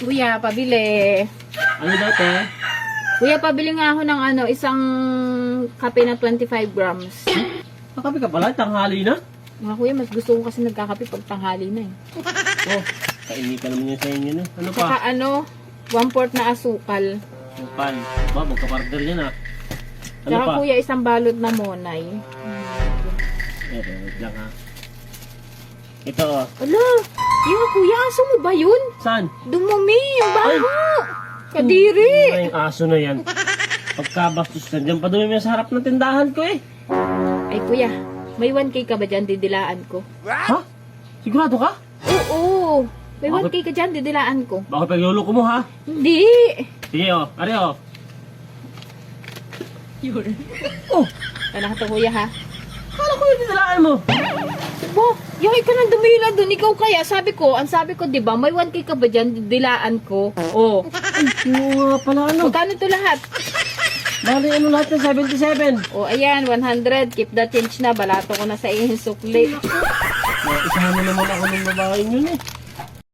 Kuya, pabili. Ano daw, te? Kuya, pabili nga ako ng isang kape na 25 grams. Nakapi ka pala, tanghali na. Mga kuya, mas gusto ko kasi nagkakape pag tanghali na eh. Oh, kaini ka naman yun sa inyo, no? Ano Saka pa? 1/4 na asukal. Supal. Ba, magkapartner yan, ah. Ano Saka pa? kuya, isang balot na monay. Wait lang, ha. Ito, oh. Ala, yung kuya, aso mo ba yun? Saan? Dumumi, yung baho. Kadiri. Ay, yung aso na yan. Pagkabastos ka dyan, padumi mo sa harap ng tindahan ko, eh. Ay kuya, may 1K ka ba dyan, didilaan ko? Ha? Sigurado ka? Oo, may 1K ka dyan, didilaan ko. Bakit pagluloko mo, ha? Hindi. Sige, oh. Ari, oh. Yun. Oh, Anak to kuya ha. kala ko yung tinalaan mo. Bo, yung ka nang dumila dun, ikaw kaya, ang sabi ko, di ba, may 1K ka ba dyan, didilaan ko? Oh. Ay, yung pala, ano? Magkano to lahat? Bali, ano lahat ng 77? Oh, ayan, 100, keep the change na, balato ko na sa iyong sukli. Isahan na naman ako ng babaeng yun, eh.